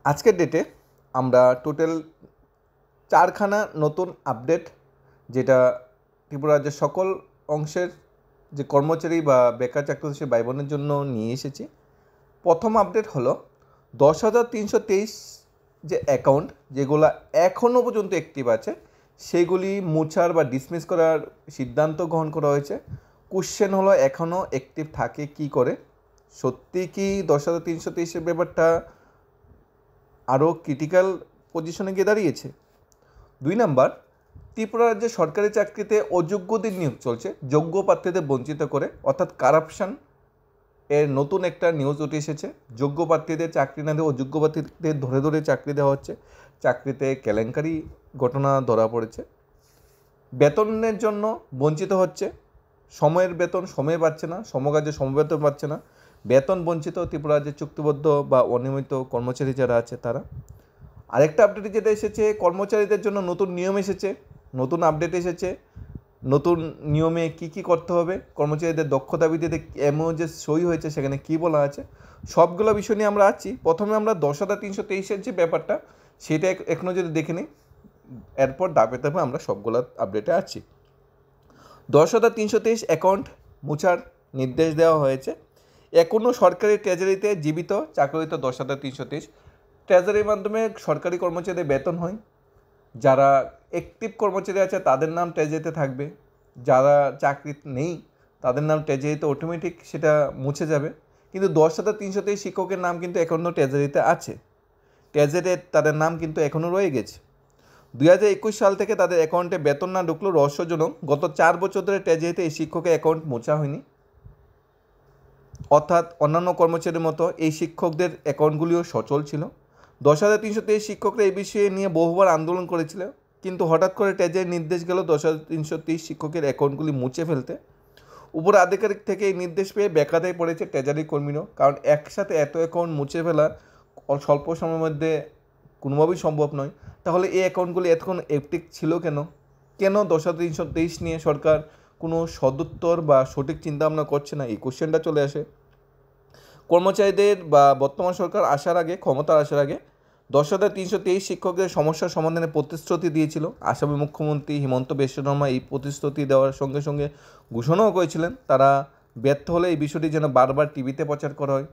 আজকের ডেটে আমরা টোটাল 4খানা নতুন আপডেট, যেটা ত্রিপুরা রাজ্যের সকল অংশের যে কর্মচারী বা বেকার চাকরিশী ভাই বোনের জন্য নিয়ে এসেছি। প্রথম আপডেট হলো 10,323 যে অ্যাকাউন্ট যেগুলো এখনও পর্যন্ত অ্যাক্টিভ আছে সেগুলি মুছার বা ডিসমিস করার সিদ্ধান্ত গ্রহণ করা হয়েছে। কোশ্চেন হলো এখনও অ্যাক্টিভ থাকে কি করে? সত্যি কি 10,323-এর ব্যাপারটা আরও ক্রিটিক্যাল পজিশনে গিয়ে দাঁড়িয়েছে? 2 নাম্বার, ত্রিপুরা রাজ্যে সরকারি চাকরিতে অযোগ্যদের নিয়োগ চলছে যোগ্য প্রার্থীদের বঞ্চিত করে, অর্থাৎ কারাপশান এর নতুন একটা নিউজ উঠে এসেছে। যোগ্য প্রার্থীদের চাকরি না দিয়ে অযোগ্য প্রার্থীদের ধরে ধরে চাকরি দেওয়া হচ্ছে। চাকরিতে কেলেঙ্কারি ঘটনা ধরা পড়েছে। বেতনের জন্য বঞ্চিত হচ্ছে, সময়ের বেতন সময়ে পাচ্ছে না, সমকাজে সমবেতন পাচ্ছে না, বেতন বঞ্চিত ত্রিপুরা রাজ্যের চুক্তিবদ্ধ বা অনিয়মিত কর্মচারী যারা আছে তারা। আরেকটা আপডেট যেটা এসেছে, কর্মচারীদের জন্য নতুন নিয়ম এসেছে, নতুন আপডেট এসেছে। নতুন নিয়মে কি কি করতে হবে, কর্মচারীদের দক্ষতা ভিত্তিতে এমও যে সই হয়েছে সেখানে কি বলা আছে, সবগুলো বিষয় নিয়ে আমরা আছি। প্রথমে আমরা 10,323-এর যে ব্যাপারটা সেটা এক নজরে দেখে নিই, এরপর ধাপে ধাপে আমরা সবগুলো আপডেটে আছি। 10,323 অ্যাকাউন্ট মুছার নির্দেশ দেওয়া হয়েছে। এখনও সরকারি ট্রেজারিতে জীবিত চাকরিত 10,323। ট্রেজারির মাধ্যমে সরকারি কর্মচারীদের বেতন হয়। যারা অ্যাক্টিভ কর্মচারী আছে তাদের নাম ট্রেজারিতে থাকবে, যারা চাকরি নেই তাদের নাম ট্রেজারিতে অটোমেটিক সেটা মুছে যাবে। কিন্তু 10,323 শিক্ষকের নাম কিন্তু এখনও ট্রেজারিতে আছে, ট্রেজারিতে তাদের নাম কিন্তু এখনও রয়ে গেছে। 2021 সাল থেকে তাদের অ্যাকাউন্টে বেতন না ঢুকলেও রহস্যজনক গত 4 বছর ধরে ট্রেজারিতে এই শিক্ষকের অ্যাকাউন্ট মোছা হয়নি। অর্থাৎ অন্যান্য কর্মচারীর মতো এই শিক্ষকদের অ্যাকাউন্টগুলিও সচল ছিল। 10,323 শিক্ষকরা এই বিষয়ে নিয়ে বহুবার আন্দোলন করেছিল, কিন্তু হঠাৎ করে ট্রেজারির নির্দেশ গেল 10,323 শিক্ষকের অ্যাকাউন্টগুলি মুছে ফেলতে। উপর আধিকারিক থেকে এই নির্দেশ পেয়ে বেকায়দায় পড়েছে ট্রেজারি কর্মীরাও, কারণ একসাথে এত অ্যাকাউন্ট মুছে ফেলা স্বল্প সময়ের মধ্যে কোনোভাবেই সম্ভব নয়। তাহলে এই অ্যাকাউন্টগুলি এতক্ষণ অ্যাক্টিভ ছিল কেন? 10,323 নিয়ে সরকার কোনো সদুত্তর বা সঠিক চিন্তাভাবনা করছে না, এই কোশ্চেনটা চলে আসে। কর্মচারীদের বা বর্তমান সরকার আসার আগে, ক্ষমতা আসার আগে 10,323 শিক্ষকদের সমস্যার সমাধানে প্রতিশ্রুতি দিয়েছিল। আসামি মুখ্যমন্ত্রী হিমন্ত বিশ্ব শর্মা এই প্রতিশ্রুতি দেওয়ার সঙ্গে সঙ্গে ঘোষণাও করেছিলেন তারা ব্যর্থ হলে এই বিষয়টি যেন বারবার টিভিতে প্রচার করা হয়,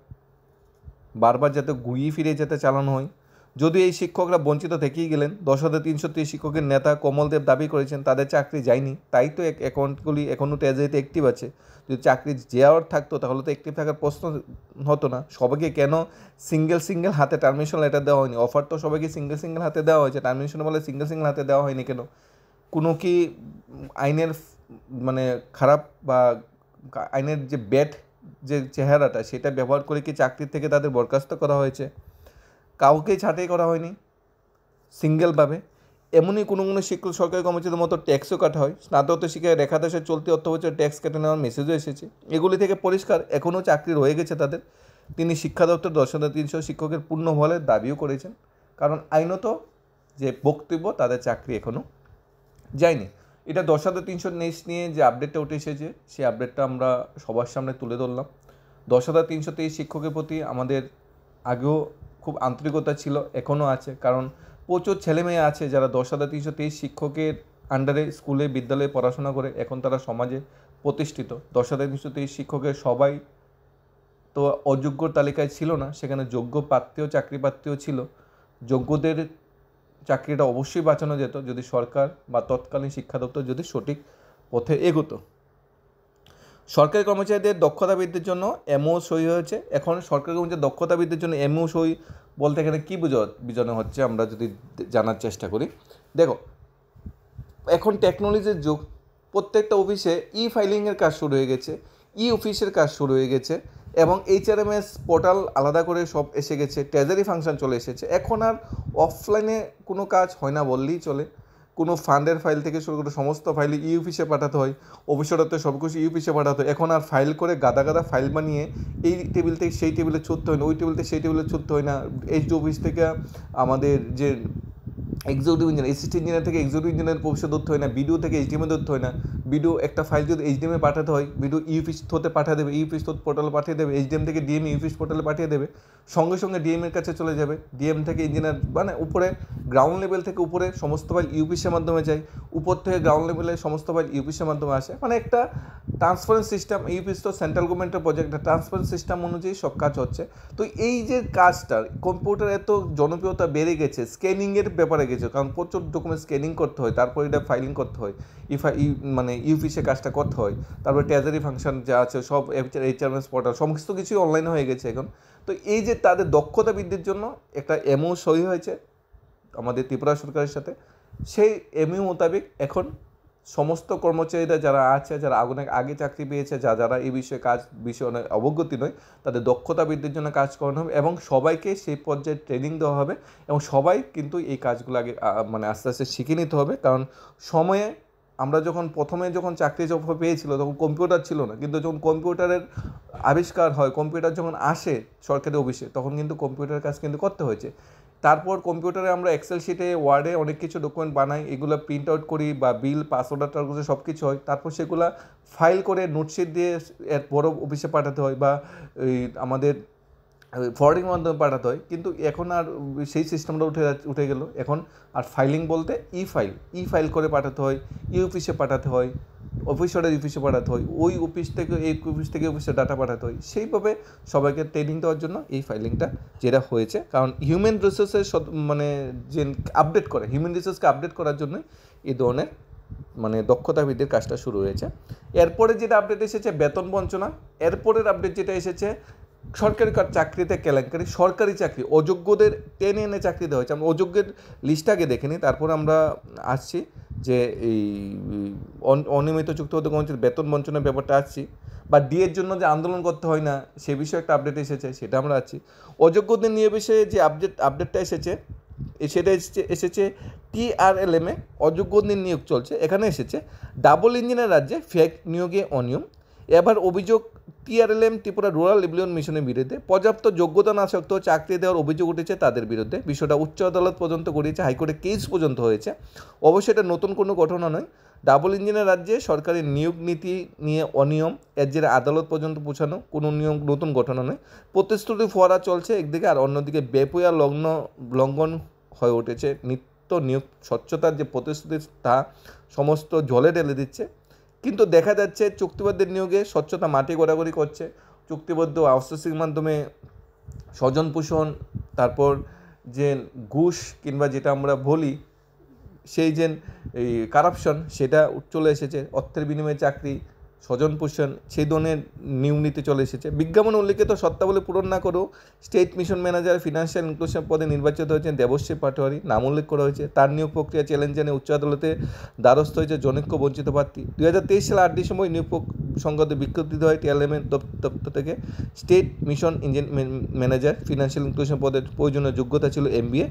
বারবার যাতে ঘুরিয়ে ফিরে যেতে চালানো হয়। যদিও এই শিক্ষকরা বঞ্চিত থেকেই গেলেন। 10,323 শিক্ষকের নেতা কমলদেব দাবি করেছেন তাদের চাকরি যায়নি, তাই তো অ্যাকাউন্টগুলি এখনও ট্রেজারিতে অ্যাক্টিভ আছে। যদি চাকরি যাওয়ার থাকতো তাহলে তো অ্যাক্টিভ থাকার প্রশ্ন হতো না। সবাইকে কেন সিঙ্গেল হাতে টার্মিনেশন লেটার দেওয়া হয়নি? অফার তো সবাইকে সিঙ্গেল হাতে দেওয়া হয়েছে, টার্মিনেশন বলে সিঙ্গেল হাতে দেওয়া হয়নি কেন? কোনো কি আইনের মানে খারাপ বা আইনের যে ব্যাড যে চেহারাটা সেটা ব্যবহার করে কি চাকরি থেকে তাদের বরখাস্ত করা হয়েছে? কাউকেই ছাঁটাই করা হয়নি সিঙ্গেলভাবে। এমনই কোনো শিক্ষক সরকারি কর্মচারীদের মতো ট্যাক্সও কাটা হয়। স্নাতকোত্তর শিক্ষায় রেখাদেশের চলতি অর্থবছর ট্যাক্স কেটে নেওয়ার মেসেজও এসেছে। এগুলি থেকে পরিষ্কার এখনও চাকরি রয়ে গেছে তাদের। তিনি শিক্ষা দপ্তর 10,300 শিক্ষকের পূর্ণ বলের দাবিও করেছেন, কারণ আইনত যে বক্তব্য তাদের চাকরি এখনও যায়নি। এটা 10,323 নিয়ে যে আপডেটটা উঠে এসেছে সেই আপডেটটা আমরা সবার সামনে তুলে ধরলাম। 10,323 শিক্ষকের প্রতি আমাদের আগেও খুব আন্তরিকতা ছিল, এখনও আছে, কারণ প্রচুর ছেলেমেয়ে আছে যারা 10,323 শিক্ষকের আন্ডারে স্কুলে বিদ্যালয়ে পড়াশোনা করে এখন তারা সমাজে প্রতিষ্ঠিত। 10,323 শিক্ষকের সবাই তো অযোগ্যর তালিকায় ছিল না, সেখানে যোগ্য প্রার্থীও চাকরি প্রার্থীও ছিল। যোগ্যদের চাকরিটা অবশ্যই বাঁচানো যেত যদি সরকার বা তৎকালীন শিক্ষা দপ্তর যদি সঠিক পথে এগোতো। সরকারি কর্মচারীদের দক্ষতা বৃদ্ধির জন্য এমও সই হয়েছে। এখন সরকারি কর্মচারীদের দক্ষতা বৃদ্ধির জন্য এমও সই বলতে এখানে কী বোঝানো হচ্ছে আমরা যদি জানার চেষ্টা করি। দেখো, এখন টেকনোলজির যুগ, প্রত্যেকটা অফিসে ফাইলিংয়ের কাজ শুরু হয়ে গেছে, অফিসের কাজ শুরু হয়ে গেছে, এবং HRMS পোর্টাল আলাদা করে সব এসে গেছে, ট্রেজারি ফাংশন চলে এসেছে। এখন আর অফলাইনে কোনো কাজ হয় না বললেই চলে। কোনো ফান্ডের ফাইল থেকে শুরু করে সমস্ত ফাইল অফিসে পাঠাতে হয়, অফিসারতে সব কিছু অফিসে পাঠাতে হয়। এখন আর ফাইল করে গাদা ফাইল বানিয়ে এই টেবিল থেকে সেই টেবিলে ছুটতে হয় না, ওই টেবিল থেকে সেই টেবিলে ছুটতে হয় না। HD অফিস থেকে আমাদের যে এক্সিকিউটিভ ইঞ্জিনিয়ার, অ্যাসিস্ট্যান্ট ইঞ্জিনিয়ার থেকে এক্সিকিউটিভ ইঞ্জিনিয়ার প্রফেসর ধরতে হয় না, BDO থেকে HDM ধরতে হয় না। ভিডিও একটা ফাইল যদি এইচডিএমে পাঠাতে হয়, ভিডিও ইউপিএস থ্রুতে পাঠিয়ে দেবে, ইউপিএস থ্রু পোর্টালে পাঠিয়ে দেবে, এইচডিএম থেকে ডিএম ইউপিএস পোর্টালে পাঠিয়ে দেবে, সঙ্গে সঙ্গে ডিএমের কাছে চলে যাবে, ডিএম থেকে ইঞ্জিনিয়ার মানে উপরে গ্রাউন্ড লেভেল থেকে উপরে সমস্ত ফাইল ইউপিএসের মাধ্যমে যায়, উপর থেকে গ্রাউন্ড লেভেলে সমস্ত ফাইল ইউপিএসের মাধ্যমে আসে, মানে একটা ট্রান্সপারেন্ট সিস্টেম। ইউপিএস তো সেন্ট্রাল গভর্নমেন্টের প্রজেক্ট, ট্রান্সপারেন্ট সিস্টেম অনুযায়ী সব কাজ হচ্ছে। তো এই যে কাজটা কম্পিউটার এত জনপ্রিয়তা বেড়ে গেছে, স্ক্যানিংয়ের ব্যাপারে গেছে, কারণ প্রচুর ডকুমেন্ট স্ক্যানিং করতে হয়, তারপর এটা ফাইলিং করতে হয়, মানে ইউপিএসে কাজটা করতে হয়, তারপরে ট্রেজারি ফাংশন যা আছে সব এইচআরএমএস পোর্টাল সমস্ত কিছুই অনলাইনে হয়ে গেছে এখন। তো এই যে তাদের দক্ষতা বৃদ্ধির জন্য একটা এমও সই হয়েছে আমাদের ত্রিপুরা সরকারের সাথে, সেই এমইউ মোতাবেক এখন সমস্ত কর্মচারীরা যারা আছে, যারা আগে চাকরি পেয়েছে, যারা এই বিষয়ে অনেক অবগতি নয়, তাদের দক্ষতা বৃদ্ধির জন্য কাজ করানো হবে এবং সবাইকে সেই পর্যায়ে ট্রেনিং দেওয়া হবে এবং সবাই কিন্তু এই কাজগুলো আগে মানে আস্তে আস্তে শিখে নিতে হবে। কারণ সময়ে আমরা প্রথমে যখন চাকরি পেয়েছিল তখন কম্পিউটার ছিল না, কিন্তু যখন কম্পিউটারের আবিষ্কার হয়, কম্পিউটার যখন আসে সরকারি অফিসে, তখন কিন্তু কম্পিউটার কাজ কিন্তু করতে হয়েছে। তারপর কম্পিউটারে আমরা এক্সেল শিটে, ওয়ার্ডে অনেক কিছু ডকুমেন্ট বানাই, এগুলো প্রিন্ট আউট করি বা বিল পাস অর্ডার সব কিছু হয়, তারপর সেগুলো ফাইল করে নোটশিট দিয়ে এর বড় অফিসে পাঠাতে হয় বা আমাদের ফরওয়ার্ডিংয়ের মাধ্যমে পাঠাতে হয়। কিন্তু এখন আর সেই সিস্টেমটা উঠে গেল। এখন আর ফাইলিং বলতে ই ফাইল করে পাঠাতে হয়, অফিসে পাঠাতে হয়, অফিসারের অফিসে পাঠাতে হয়, ওই অফিস থেকে এই অফিস থেকে অফিসে ডাটা পাঠাতে হয়। সেইভাবে সবাইকে ট্রেনিং দেওয়ার জন্য এই ফাইলিংটা যেটা হয়েছে, কারণ হিউম্যান রিসোর্সের মানে যে আপডেট করে, হিউম্যান রিসোর্সকে আপডেট করার জন্যই এই ধরনের মানে দক্ষতা বৃদ্ধির কাজটা শুরু হয়েছে। এরপরে যেটা আপডেট এসেছে বেতন বঞ্চনা, এরপরের আপডেট যেটা এসেছে সরকারি চাকরিতে কেলেঙ্কারি, সরকারি চাকরি অযোগ্যদের টেনে এনে চাকরি দেওয়া হয়েছে। আমরা অযোগ্যের লিস্ট আগে দেখে নিই, তারপর আমরা আসছি যে এই অনিয়মিত চুক্তিবদ্ধ কর্মচারীর বেতন বঞ্চনার ব্যাপারটা আসছি, বা ডিএর জন্য যে আন্দোলন করতে হয় না সে বিষয়ে একটা আপডেট এসেছে, সেটা আমরা আছি। অযোগ্যদের নিয়ে বিষয়ে যে আপডেটটা এসেছে সেটা এসেছে TRLM-এ অযোগ্যদের নিয়োগ চলছে। এখানে এসেছে ডাবল ইঞ্জিনের রাজ্যে ফেক নিয়োগে অনিয়ম। এবার অভিযোগ TRLM ত্রিপুরা রুরাল ডেভেলপমেন্ট মিশনের বিরুদ্ধে পর্যাপ্ত যোগ্যতা না সত্ত্বেও চাকরি দেওয়ার অভিযোগ উঠেছে তাদের বিরুদ্ধে। বিষয়টা উচ্চ আদালত পর্যন্ত গড়িয়েছে, হাইকোর্টে কেস পর্যন্ত হয়েছে। অবশ্যই এটা নতুন কোনো ঘটনা নয়। ডাবল ইঞ্জিনের রাজ্যে সরকারি নিয়োগ নীতি নিয়ে অনিয়ম, এর জেরে আদালত পর্যন্ত পৌঁছানো কোনো নিয়ম নতুন ঘটনা নয়। প্রতিশ্রুতি ফোয়ারা চলছে একদিকে, আর অন্যদিকে বেপরোয়া লঙ্ঘন হয়ে উঠেছে। নিত্য নিয়োগ স্বচ্ছতার যে প্রতিশ্রুতি তা সমস্ত জলে ঢেলে দিচ্ছে। কিন্তু দেখা যাচ্ছে চুক্তিবদ্ধের নিয়োগে স্বচ্ছতা মাটি গড়াগড়ি করছে। চুক্তিবদ্ধ আউটসোর্সিংয়ের মাধ্যমে স্বজন পোষণ, তারপর যে ঘুষ কিংবা যেটা আমরা বলি সেই যে এই কারাপশন, সেটা চলে এসেছে। অর্থের বিনিময়ে চাকরি, স্বজন পোষণ, সেই ধরনের নিয়ম নীতি চলে এসেছে। বিজ্ঞাপনে উল্লিখিত শর্তাবলী পূরণ না করেও state mission manager financial inclusion পদে নির্বাচিত হয়েছেন দেবশ্রী পাটোয়ারি, নাম উল্লেখ করা হয়েছে। তার নিয়োগ প্রক্রিয়া চ্যালেঞ্জ জানিয়ে উচ্চ আদালতে দ্বারস্থ হয়েছে জনৈক বঞ্চিত প্রার্থী। 2023 সালে 8 ডিসেম্বর নিয়োগ সংক্রান্ত বিজ্ঞপ্তি দেওয়া হয় TRLM দপ্তর থেকে। State mission manager financial inclusion পদের প্রয়োজনীয় যোগ্যতা ছিল MBA।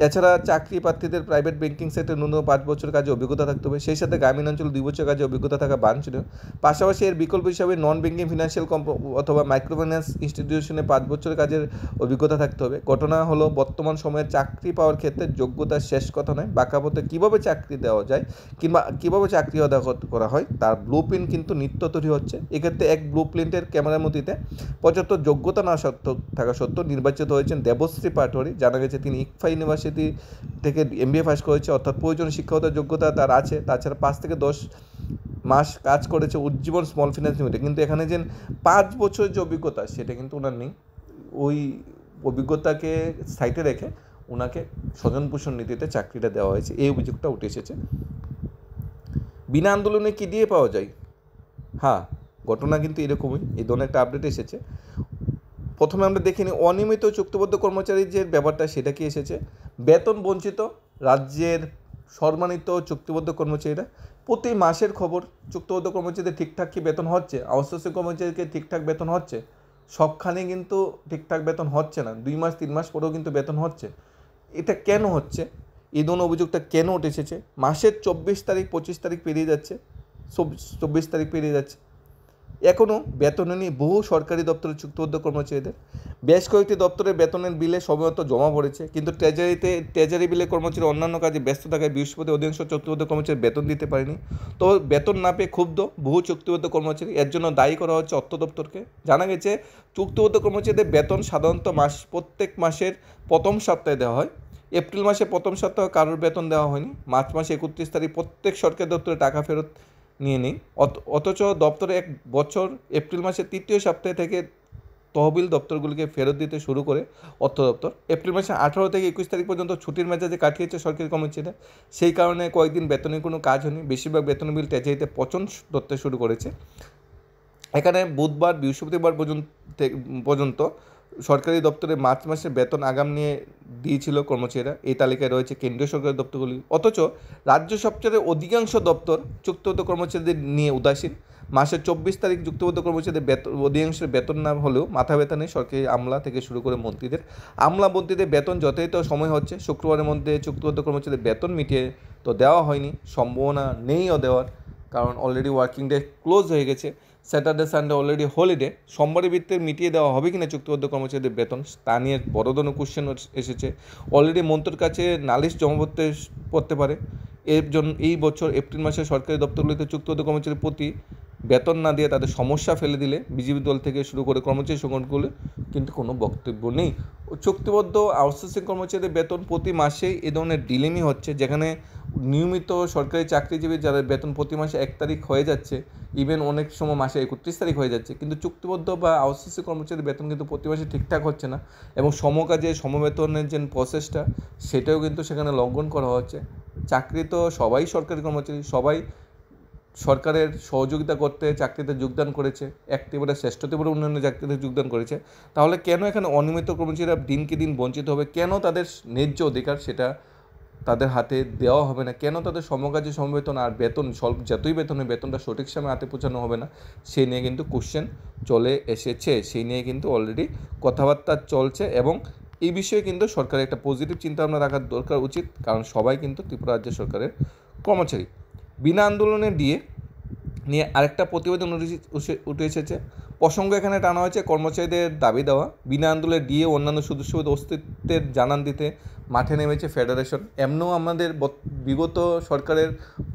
এছাড়া চাকরি প্রার্থীদের প্রাইভেট ব্যাংকিং সেক্টরে ন্যূনতম 5 বছর কাজে অভিজ্ঞতা থাকতে হবে, সেই সাথে গ্রামীণ অঞ্চলে 2 বছর কাজে অভিজ্ঞতা থাকা বাঞ্ছনীয়। পাশাপাশি এর বিকল্প হিসাবে নন ব্যাংকিং ফিনান্সিয়াল অথবা মাইক্রোফিন্যান্স ইনস্টিটিউশনে 5 বছরের কাজের অভিজ্ঞতা থাকতে হবে। ঘটনা হলো বর্তমান সময়ে চাকরি পাওয়ার ক্ষেত্রে যোগ্যতার শেষ কথা নয়, বাঁকা পথে কীভাবে চাকরি দেওয়া যায় কিংবা কীভাবে চাকরি আদায় করা হয় তার ব্লু প্রিন্ট কিন্তু নিত্য তৈরি হচ্ছে। এক্ষেত্রে এক ব্লু প্রিন্টের ক্যামেরার মধ্যে পর্যাপ্ত যোগ্যতা না থাকা সত্ত্বেও নির্বাচিত হয়েছেন দেবশ্রী পাটোয়ারি। জানা গেছে তিনি ইকফা ইউনিভার্সিটি থেকে MBA পাস করেছে, অর্থাৎ প্রয়োজনীয় শিক্ষাগত যোগ্যতা তার আছে। তাছাড়া 5 থেকে 10 মাস কাজ করেছে উজ্জীবন স্মল ফিন্যান্স লিমিটেড। কিন্তু এখানে যে 5 বছর যে অভিজ্ঞতা সেটা কিন্তু ওনার নেই। ওই অভিজ্ঞতাকে সাইটে রেখে ওনাকে স্বজন পোষণ নীতিতে চাকরিটা দেওয়া হয়েছে, এই অভিযোগটা উঠে এসেছে। বিনা আন্দোলনে কি দিয়ে পাওয়া যায়? হ্যাঁ, ঘটনা কিন্তু এরকমই, এই ধরনের একটা আপডেট এসেছে। প্রথমে আমরা দেখে নিই অনিয়মিত চুক্তিবদ্ধ কর্মচারীর যে ব্যাপারটা, সেটা কি এসেছে। বেতন বঞ্চিত রাজ্যের সম্মানিত চুক্তিবদ্ধ কর্মচারীরা প্রতি মাসের খবর, চুক্তিবদ্ধ কর্মচারীদের ঠিকঠাক কি বেতন হচ্ছে, আউটসোর্সিং কর্মচারীকে ঠিকঠাক বেতন হচ্ছে, সবখানে কিন্তু ঠিকঠাক বেতন হচ্ছে না। 2 মাস 3 মাস পরেও কিন্তু বেতন হচ্ছে। এটা কেন হচ্ছে? এই ধরনের অভিযোগটা কেন উঠে এসেছে? মাসের 24 তারিখ 25 তারিখ পেরিয়ে যাচ্ছে, 24 তারিখ পেরিয়ে যাচ্ছে, এখনও বেতন নিয়ে বহু সরকারি দপ্তরের চুক্তিবদ্ধ কর্মচারীদের বেশ কয়েকটি দপ্তরের বেতনের বিলে সময়ত জমা পড়েছে, কিন্তু ট্রেজারি বিলে কর্মচারী অন্যান্য কাজে ব্যস্ত থাকায় বৃহস্পতি অধিকাংশ চুক্তিবদ্ধ কর্মচারী বেতন দিতে পারেনি। তো বেতন না পেয়ে ক্ষুব্ধ বহু চুক্তিবদ্ধ কর্মচারী, এর জন্য দায়ী করা হচ্ছে অর্থ দপ্তরকে। জানা গেছে চুক্তিবদ্ধ কর্মচারীদের বেতন সাধারণত প্রত্যেক মাসের প্রথম সপ্তাহে দেওয়া হয়। এপ্রিল মাসে প্রথম সপ্তাহে কারোর বেতন দেওয়া হয়নি। মার্চ মাসে 31 তারিখ প্রত্যেক সরকারি দপ্তরে টাকা ফেরত নিয়ে নেই। অথচ দপ্তরে এক বছর এপ্রিল মাসের তৃতীয় সপ্তাহে থেকে তহবিল দপ্তরগুলিকে ফেরত দিতে শুরু করে অর্থ দপ্তর। এপ্রিল মাসে 18 থেকে 21 তারিখ পর্যন্ত ছুটির মেজাজে কাটিয়েছে সরকারি কর্মচারীরা। সেই কারণে কয়েকদিন বেতনের কোনো কাজ হয়নি। বেশিরভাগ বেতনের বিল ট্রেজারিতে পচন ধরতে শুরু করেছে। এখানে বুধবার বৃহস্পতিবার পর্যন্ত সরকারি দপ্তরে মার্চ মাসের বেতন আগাম নিয়ে দিয়েছিল কর্মচারীরা। এই তালিকায় রয়েছে কেন্দ্রীয় সরকারি দপ্তরগুলি। অথচ রাজ্য সরকারের অধিকাংশ দপ্তর চুক্তিবদ্ধ কর্মচারীদের নিয়ে উদাসীন। মাসের 24 তারিখ চুক্তিবদ্ধ কর্মচারীদের অধিকাংশের বেতন না হলেও মাথা ব্যথা নেই সরকারি আমলা থেকে শুরু করে মন্ত্রীদের। মন্ত্রীদের বেতন যথাযথ সময় হচ্ছে। শুক্রবারের মধ্যে চুক্তিবদ্ধ কর্মচারীদের বেতন মিটিয়ে তো দেওয়া হয়নি, সম্ভাবনা নেইও দেওয়ার, কারণ অলরেডি ওয়ার্কিং ডে ক্লোজ হয়ে গেছে। Saturday Sunday already holiday. সোমবারের ভিত্তিতে মিটিয়ে দেওয়া হবে কিনা চুক্তিবদ্ধ কর্মচারীদের বেতন, তা নিয়ে বড় ধরনের কোশ্চেন এসেছে। অলরেডি মন্ত্রীর কাছে নালিশ জমা পড়তে পারে। এর জন্য এই বছর এপ্রিল মাসে সরকারি দপ্তরগুলিতে চুক্তিবদ্ধ কর্মচারীর প্রতি বেতন না দিয়ে তাদের সমস্যা ফেলে দিলে বিজেপি দল থেকে শুরু করে কর্মচারী সংগঠনগুলো কিন্তু কোনো বক্তব্য নেই। চুক্তিবদ্ধ আউটসোর্সিং কর্মচারীদের বেতন প্রতি মাসেই এ ধরনের ডিলেমি হচ্ছে, যেখানে নিয়মিত সরকারি চাকরিজীবী যাদের বেতন প্রতি মাসে 1 তারিখ হয়ে যাচ্ছে, ইভেন অনেক সময় মাসে 31 তারিখ হয়ে যাচ্ছে, কিন্তু চুক্তিবদ্ধ বা আউটসোর্সিং কর্মচারীদের বেতন কিন্তু প্রতি মাসে ঠিকঠাক হচ্ছে না। এবং সমকাজে সমবেতনের যে প্রসেসটা সেটাও কিন্তু সেখানে লঙ্ঘন করা হচ্ছে। চাকরি তো সবাই সরকারি কর্মচারী, সবাই সরকারের সহযোগিতা করতে চাকরিতে যোগদান করেছে, একেবারে শ্রেষ্ঠ তীব্র উন্নয়নের চাকরিতে যোগদান করেছে। তাহলে কেন এখানে অনিয়মিত কর্মচারীরা দিনকে দিন বঞ্চিত হবে? কেন তাদের ন্যায্য অধিকার সেটা তাদের হাতে দেওয়া হবে না? কেন তাদের সমকাজে সমবেতন আর বেতন যতই বেতনের বেতনটা সঠিক সময় হাতে পৌঁছানো হবে না? সেই নিয়ে কিন্তু কোশ্চেন চলে এসেছে, সেই নিয়ে কিন্তু অলরেডি কথাবার্তা চলছে। এবং এই বিষয়ে কিন্তু সরকারের একটা পজিটিভ চিন্তাভাবনা রাখার দরকার উচিত, কারণ সবাই কিন্তু ত্রিপুরা রাজ্য সরকারের কর্মচারী। বিনা আন্দোলনে নিয়ে আরেকটা প্রতিবেদন উঠে এসেছে। প্রসঙ্গ এখানে টানা হয়েছে কর্মচারীদের দাবি দেওয়া। বিনা আন্দোলনে ডিএ অন্যান্য সদস্যদের অস্তিত্বের জানান দিতে মাঠে নেমেছে ফেডারেশন। এমনও আমাদের বিগত সরকারের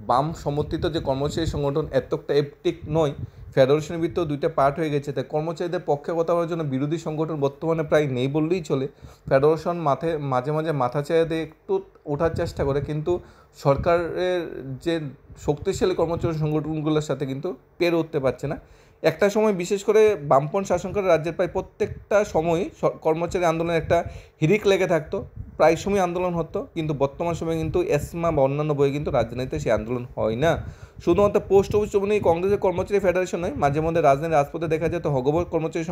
বাম সমর্থিত যে কর্মচারী সংগঠন এতটা এপটিক নয়, ফেডারেশনের ভিতরেও 2টা পার্ট হয়ে গেছে। তাই কর্মচারীদের পক্ষে কথা বলার জন্য বিরোধী সংগঠন বর্তমানে প্রায় নেই বললেই চলে। ফেডারেশন মাঝে মাঝে মাথা চেয়ে দিয়ে একটু ওঠার চেষ্টা করে, কিন্তু সরকারের যে শক্তিশালী কর্মচারী সংগঠনগুলোর সাথে কিন্তু পেরে উঠতে পারছে না। একটা সময় বিশেষ করে বামপন্থী শাসনকারী রাজ্যের প্রায় প্রত্যেকটা সময়ই কর্মচারী আন্দোলনের একটা হিড়িক লেগে থাকতো, প্রায় সময় আন্দোলন হতো। কিন্তু বর্তমান সময়ে কিন্তু এসমা বা অন্যান্য বই কিন্তু রাজনীতিতে সেই আন্দোলন হয় না। শুধুমাত্র পোস্ট অফিস চুবনেই কংগ্রেসের কর্মচারী ফেডারেশন নয়, মাঝে মধ্যে রাজধানীর রাজপথে দেখা যেত হগবর কর্মচারী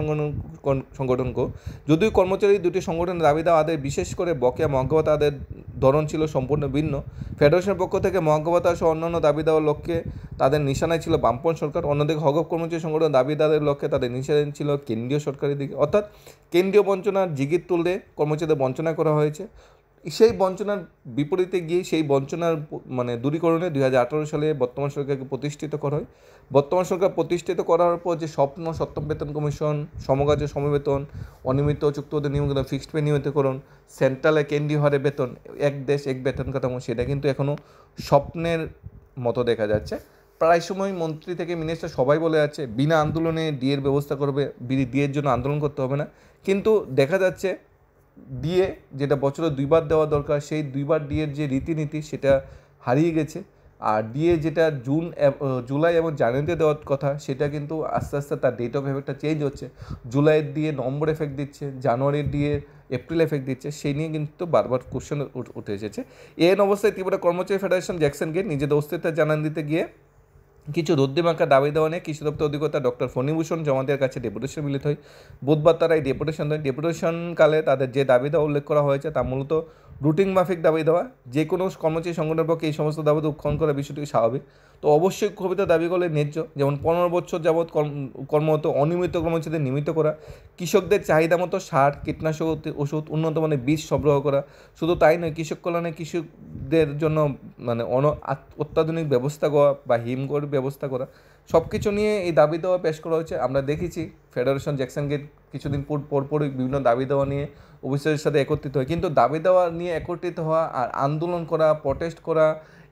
সংগঠনকেও। যদিও কর্মচারী দুটি সংগঠনের দাবি দেওয়া আদায়, বিশেষ করে বকেয়া মহাজ্ঞা আদায়ের ধরন ছিল সম্পূর্ণ ভিন্ন। ফেডারেশনের পক্ষ থেকে মহাজ্ঞা সহ অন্যান্য দাবি দেওয়ার লক্ষ্যে তাদের নিশানায় ছিল বামপন্থী সরকার, অন্যদিকে হগব কর্মচারী সংগঠন দাবি দাদের লক্ষ্যে তাদের নিশানায় ছিল কেন্দ্রীয় সরকারের দিকে। অর্থাৎ কেন্দ্রীয় বঞ্চনার জিগির তুললে কর্মচারীদের বঞ্চনা করা হয়েছে। সেই বঞ্চনার বিপরীতে গিয়ে সেই বঞ্চনার দূরীকরণে 2018 সালে বর্তমান সরকারকে প্রতিষ্ঠিত করা হয়। বর্তমান সরকার প্রতিষ্ঠিত করার পর যে স্বপ্ন সপ্তম বেতন কমিশন, সমকাজে সমবেতন, অনিয়মিত চুক্তিবদ্ধ নিয়মগুলো, ফিক্সড পে নিয়মিতকরণ, সেন্ট্রালে কেন্দ্রীয় হারে বেতন, এক দেশ এক বেতন কাঠামো, সেটা কিন্তু এখনও স্বপ্নের মতো দেখা যাচ্ছে। প্রায় সময় মন্ত্রী থেকে মিনিস্টার সবাই বলে যাচ্ছে বিনা আন্দোলনে ডিএর ব্যবস্থা করবে, ডিএর জন্য আন্দোলন করতে হবে না। কিন্তু দেখা যাচ্ছে ডিএ যেটা বছরে 2বার দেওয়া দরকার, সেই 2বার ডিএর যে রীতিনীতি সেটা হারিয়ে গেছে। আর ডিএ যেটা জুলাই এবং জানুয়ারিতে দেওয়ার কথা, সেটা কিন্তু আস্তে আস্তে তার ডেট অফ এফেক্টটা চেঞ্জ হচ্ছে। জুলাইয়ের ডিএ নভেম্বর এফেক্ট দিচ্ছে, জানুয়ারির ডিএ এপ্রিল এফেক্ট দিচ্ছে। সেই নিয়ে কিন্তু বারবার কোশ্চেন উঠে এসেছে। এন অবস্থায় ত্রিপুরা কর্মচারী ফেডারেশন জ্যাকসনকে নিজেদের অস্তিত্বের জানান দিতে গিয়ে কিছু রদ্দিমাখা দাবি দেওয়া নিয়ে কৃষি দপ্তর অধিকর্তা ডক্টর ফণীভূষণ জমাতিয়ার কাছে ডেপুটেশন মিলিত হয়। বুধবার তারা এই ডেপুটেশন দেয়। ডেপুটেশনকালে তাদের যে দাবি দেওয়া উল্লেখ করা হয়েছে তা মূলত রুটিন মাফিক দাবি দেওয়া, যে কোনো কর্মচারী সংগঠনের পক্ষে এই সমস্ত দাবি উত্থাপন করা বিষয়টি স্বাভাবিক। তো অবশ্যই কবিতা দাবি করলে ন্যায্য, যেমন 15 বছর যাবৎ কর্মরত অনিয়মিত কর্মচারীদের নিয়মিত করা, কৃষকদের চাহিদা মতো সার, কীটনাশক ওষুধ, উন্নত মানের বীজ সরবরাহ করা। শুধু তাই নয়, কৃষক কল্যাণে কৃষকদের জন্য মানে অত্যাধুনিক ব্যবস্থা করা বা হিমঘর ব্যবস্থা করা, সব কিছু নিয়ে এই দাবি দেওয়া পেশ করা হয়েছে। আমরা দেখেছি ফেডারেশন জ্যাকসন গেট কিছুদিন পরপরই বিভিন্ন দাবি দেওয়া নিয়ে অফিসারের সাথে একত্রিত হয়, কিন্তু দাবি দেওয়া নিয়ে একত্রিত হওয়া আর আন্দোলন করা, প্রটেস্ট করা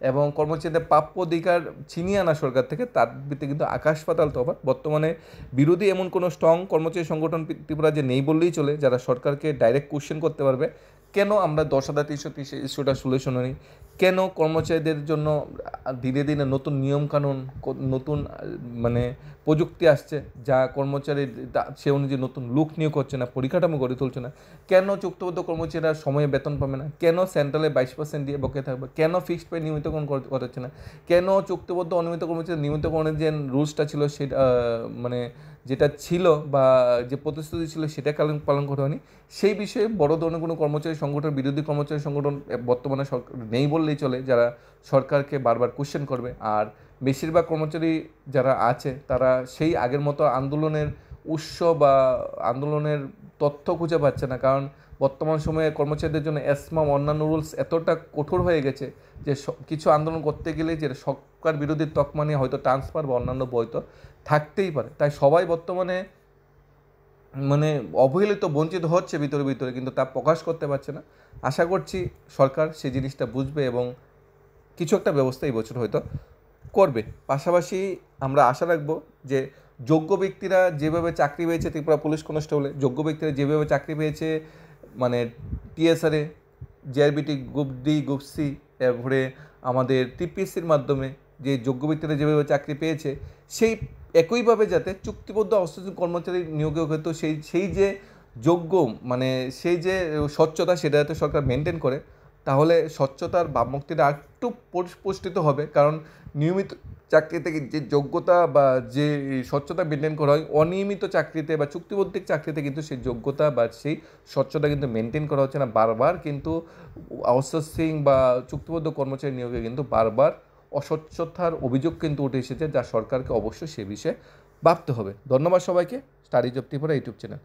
এবং কর্মচারীদের প্রাপ্য অধিকার ছিনিয়ে আনা সরকার থেকে, তার ভিত্তিতে কিন্তু আকাশ পাতাল তফাৎ। বর্তমানে বিরোধী এমন কোনো স্ট্রং কর্মচারী সংগঠন ত্রিপুরা যে নেই বললেই চলে, যারা সরকারকে ডাইরেক্ট কোশ্চেন করতে পারবে কেন আমরা 10,330 ইস্যুটা সলিউশন হয়নি, কেন কর্মচারীদের জন্য দিনে দিনে নতুন নিয়মকানুন, নতুন মানে প্রযুক্তি আসছে যা কর্মচারীর সে অনুযায়ী নতুন লুক নিয়োগ হচ্ছে না, পরিকাঠামো গড়ে তুলছে না, কেন চুক্তিবদ্ধ কর্মচারীরা সময়ে বেতন পাবে না, কেন সেন্ট্রালে 22% দিয়ে বকে থাকবে, কেন ফিক্সড পে নিয়মিতকরণ করাচ্ছে না, কেন চুক্তিবদ্ধ অনিয়মিত কর্মচারী নিয়মিতকরণের যে রুলসটা ছিল সেটা মানে যেটা ছিল বা যে প্রতিশ্রুতি ছিল সেটা পালন করা হয়নি, সেই বিষয়ে বড় ধরনের কোনো কর্মচারী সংগঠন, বিরোধী কর্মচারী সংগঠন বর্তমানে সরকার নেই বললেই চলে, যারা সরকারকে বারবার কোশ্চেন করবে। আর বেশিরভাগ কর্মচারী যারা আছে তারা সেই আগের মতো আন্দোলনের উৎস বা আন্দোলনের তথ্য খুঁজে পাচ্ছে না, কারণ বর্তমান সময়ে কর্মচারীদের জন্য এসমাম অন্যান্য রুলস এতটা কঠোর হয়ে গেছে যে কিছু আন্দোলন করতে গেলে যে সরকার বিরোধী তকমা নিয়ে হয়তো ট্রান্সফার বা অন্যান্য বই তো থাকতেই পারে। তাই সবাই বর্তমানে মানে অবহেলিত, বঞ্চিত হচ্ছে ভিতরে, কিন্তু তা প্রকাশ করতে পারছে না। আশা করছি সরকার সেই জিনিসটা বুঝবে এবং কিছু একটা ব্যবস্থা এই বছর হয়তো করবে। পাশাপাশি আমরা আশা রাখবো যে যোগ্য ব্যক্তিরা যেভাবে চাকরি পেয়েছে ত্রিপুরা পুলিশ কনস্টেবলে, যোগ্য ব্যক্তিরা যেভাবে চাকরি পেয়েছে মানে টিএসআরে, GRBT, group D, group C, এরপরে আমাদের টিপিএসসির মাধ্যমে যে যোগ্য ব্যক্তিরা যেভাবে চাকরি পেয়েছে, সেই একইভাবে যাতে চুক্তিবদ্ধ অবস্থিত কর্মচারী নিয়োগেও কিন্তু সেই যে যোগ্য মানে সেই যে স্বচ্ছতা সেটা যাতে সরকার মেনটেন করে, তাহলে স্বচ্ছতার ভাবমূর্তিটা একটু পরিস্ফুটিত হবে। কারণ নিয়মিত চাকরি থেকে যে যোগ্যতা বা যে স্বচ্ছতা মেনটেন করা হয়, অনিয়মিত চাকরিতে বা চুক্তিবদ্ধ চাকরিতে কিন্তু সেই যোগ্যতা বা সেই স্বচ্ছতা কিন্তু মেনটেন করা হচ্ছে না। বারবার কিন্তু আউটসোর্সিং বা চুক্তিবদ্ধ কর্মচারী নিয়োগে কিন্তু বারবার অস্বচ্ছতার অভিযোগ কিন্তু উঠে এসেছে, যা সরকারকে অবশ্যই সে বিষয়ে ভাবতে হবে। ধন্যবাদ সবাইকে। Studies of Tripura YouTube channel.